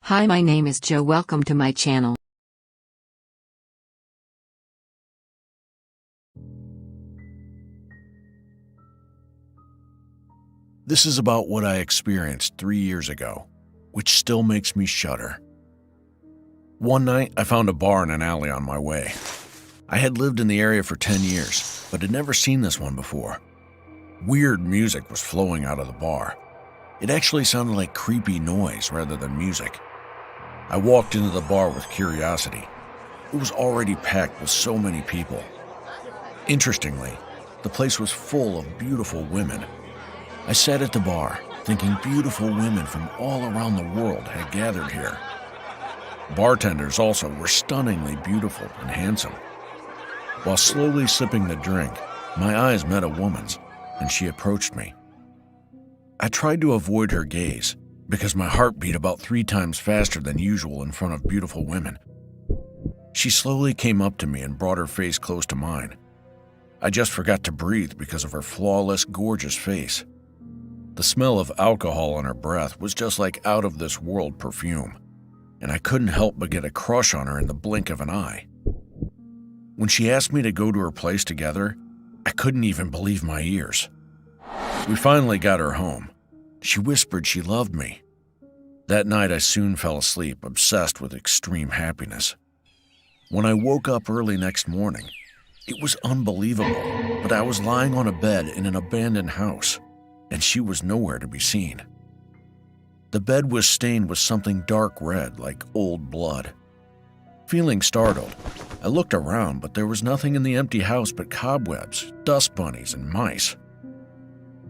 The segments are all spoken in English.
Hi, my name is Joe. Welcome to my channel. This is about what I experienced 3 years ago, which still makes me shudder. One night, I found a bar in an alley on my way. I had lived in the area for 10 years, but had never seen this one before. Weird music was flowing out of the bar. It actually sounded like creepy noise rather than music. I walked into the bar with curiosity. It was already packed with so many people. Interestingly, the place was full of beautiful women. I sat at the bar, thinking beautiful women from all around the world had gathered here. Bartenders also were stunningly beautiful and handsome. While slowly sipping the drink, my eyes met a woman's, and she approached me. I tried to avoid her gaze, because my heart beat about 3 times faster than usual in front of beautiful women. She slowly came up to me and brought her face close to mine. I just forgot to breathe because of her flawless, gorgeous face. The smell of alcohol on her breath was just like out-of-this-world perfume, and I couldn't help but get a crush on her in the blink of an eye. When she asked me to go to her place together, I couldn't even believe my ears. We finally got her home. She whispered she loved me. That night I soon fell asleep, obsessed with extreme happiness. When I woke up early next morning, it was unbelievable, but I was lying on a bed in an abandoned house, and she was nowhere to be seen. The bed was stained with something dark red, like old blood. Feeling startled, I looked around, but there was nothing in the empty house but cobwebs, dust bunnies, and mice.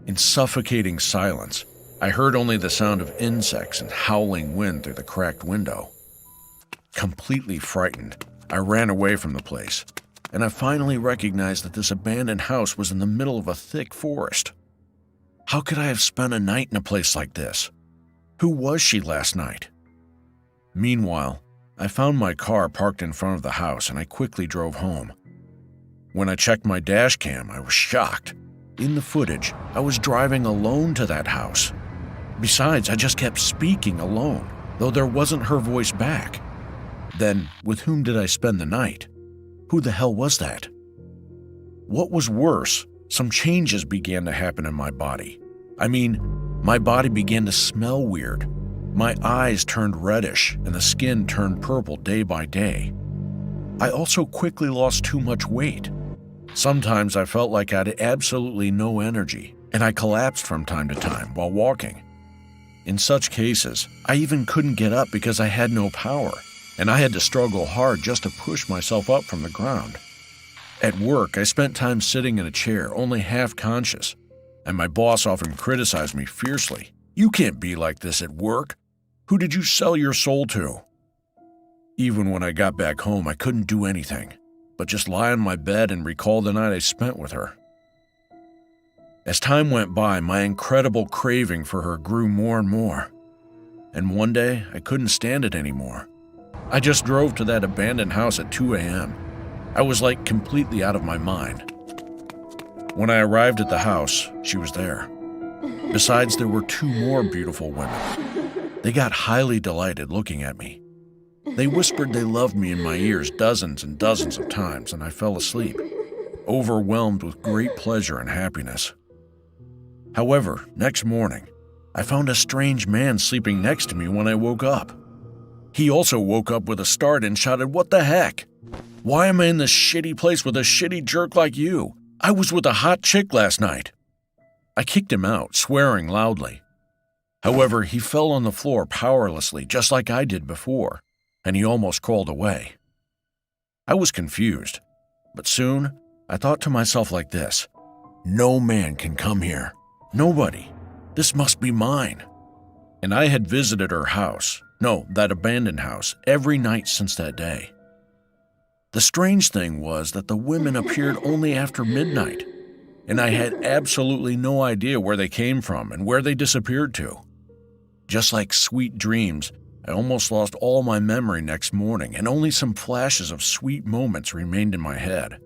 In suffocating silence, I heard only the sound of insects and howling wind through the cracked window. Completely frightened, I ran away from the place, and I finally recognized that this abandoned house was in the middle of a thick forest. How could I have spent a night in a place like this? Who was she last night? Meanwhile, I found my car parked in front of the house and I quickly drove home. When I checked my dash cam, I was shocked. In the footage, I was driving alone to that house. Besides, I just kept speaking alone, though there wasn't her voice back. Then, with whom did I spend the night? Who the hell was that? What was worse, some changes began to happen in my body. My body began to smell weird. My eyes turned reddish and the skin turned purple day by day. I also quickly lost too much weight. Sometimes I felt like I had absolutely no energy, and I collapsed from time to time while walking. In such cases, I even couldn't get up because I had no power, and I had to struggle hard just to push myself up from the ground. At work, I spent time sitting in a chair, only half conscious, and my boss often criticized me fiercely. "You can't be like this at work. Who did you sell your soul to?" Even when I got back home, I couldn't do anything, but just lie on my bed and recall the night I spent with her. As time went by, my incredible craving for her grew more and more, and one day I couldn't stand it anymore. I just drove to that abandoned house at 2 a.m. I was like completely out of my mind. When I arrived at the house, she was there. Besides, there were 2 more beautiful women. They got highly delighted looking at me. They whispered they loved me in my ears dozens and dozens of times, and I fell asleep, overwhelmed with great pleasure and happiness. However, next morning, I found a strange man sleeping next to me when I woke up. He also woke up with a start and shouted, "What the heck? Why am I in this shitty place with a shitty jerk like you? I was with a hot chick last night." I kicked him out, swearing loudly. However, he fell on the floor powerlessly, just like I did before, and he almost crawled away. I was confused, but soon I thought to myself like this: no man can come here. Nobody. This must be mine. And I had visited her house, that abandoned house, every night since that day. The strange thing was that the women appeared only after midnight, and I had absolutely no idea where they came from and where they disappeared to. Just like sweet dreams, I almost lost all my memory next morning, and only some flashes of sweet moments remained in my head.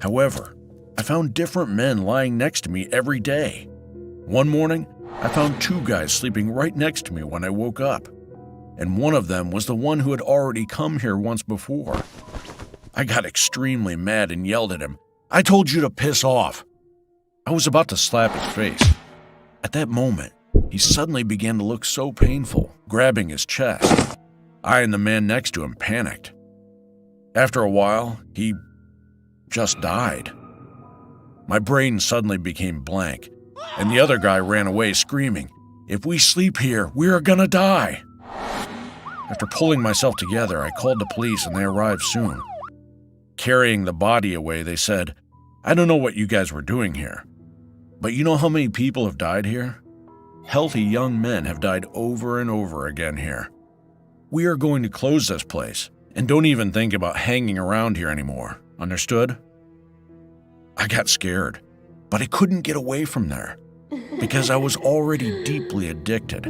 However, I found different men lying next to me every day. One morning, I found 2 guys sleeping right next to me when I woke up. and one of them was the one who had already come here once before. I got extremely mad and yelled at him, "I told you to piss off!" I was about to slap his face. At that moment, he suddenly began to look so painful, grabbing his chest. I and the man next to him panicked. After a while, he just died. My brain suddenly became blank, and the other guy ran away screaming, "If we sleep here, we are gonna die!" After pulling myself together, I called the police and they arrived soon. Carrying the body away, they said, "I don't know what you guys were doing here, but you know how many people have died here? Healthy young men have died over and over again here. We are going to close this place, and don't even think about hanging around here anymore, understood?" I got scared, but I couldn't get away from there, because I was already deeply addicted.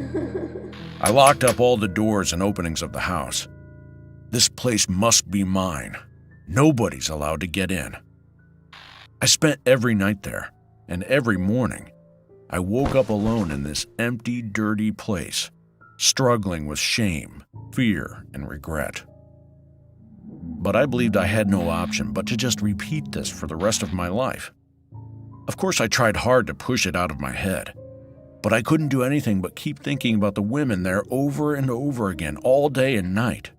I locked up all the doors and openings of the house. This place must be mine. Nobody's allowed to get in. I spent every night there, and every morning, I woke up alone in this empty, dirty place, struggling with shame, fear, and regret. But I believed I had no option but to just repeat this for the rest of my life. Of course, I tried hard to push it out of my head, but I couldn't do anything but keep thinking about the women there over and over again, all day and night.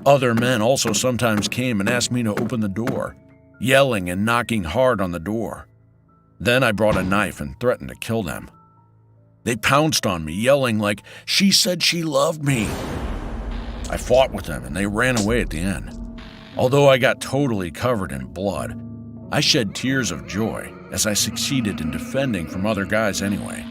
Other men also sometimes came and asked me to open the door, yelling and knocking hard on the door. Then I brought a knife and threatened to kill them. They pounced on me, yelling like, "She said she loved me." I fought with them and they ran away at the end. Although I got totally covered in blood, I shed tears of joy as I succeeded in defending from other guys anyway.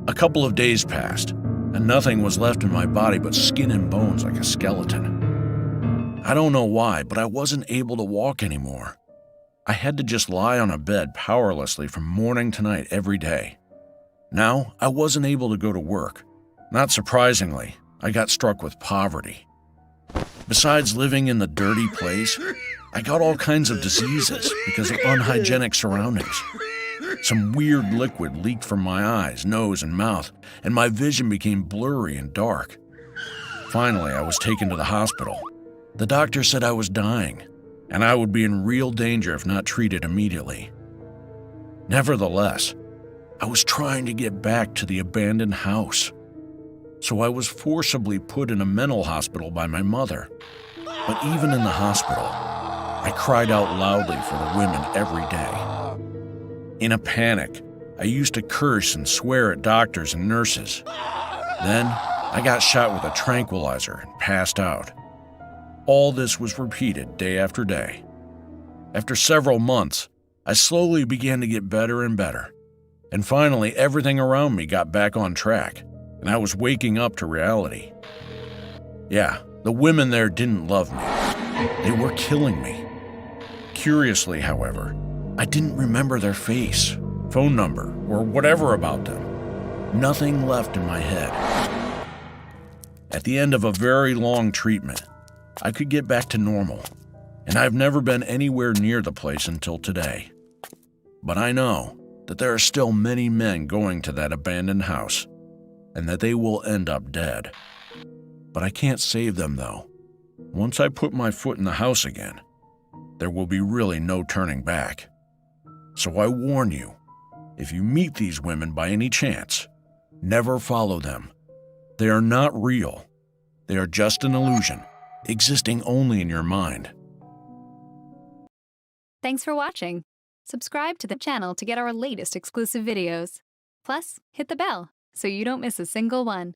A couple of days passed, and nothing was left in my body but skin and bones like a skeleton. I don't know why, but I wasn't able to walk anymore. I had to just lie on a bed powerlessly from morning to night every day. Now, I wasn't able to go to work. Not surprisingly, I got struck with poverty. Besides living in the dirty place, I got all kinds of diseases because of unhygienic surroundings. Some weird liquid leaked from my eyes, nose, and mouth, and my vision became blurry and dark. Finally, I was taken to the hospital. The doctor said I was dying, and I would be in real danger if not treated immediately. Nevertheless, I was trying to get back to the abandoned house. So I was forcibly put in a mental hospital by my mother. But even in the hospital, I cried out loudly for the women every day. In a panic, I used to curse and swear at doctors and nurses. Then, I got shot with a tranquilizer and passed out. All this was repeated day after day. After several months, I slowly began to get better and better. And finally, everything around me got back on track, and I was waking up to reality. Yeah, the women there didn't love me. They were killing me. Curiously, however, I didn't remember their face, phone number, or whatever about them. Nothing left in my head. At the end of a very long treatment, I could get back to normal, and I've never been anywhere near the place until today. But I know that there are still many men going to that abandoned house, and that they will end up dead. But I can't save them, though. Once I put my foot in the house again, there will be really no turning back. So I warn you, if you meet these women by any chance, never follow them. They are not real. They are just an illusion, existing only in your mind. Thanks for watching. Subscribe to the channel to get our latest exclusive videos. Plus, hit the bell so you don't miss a single one.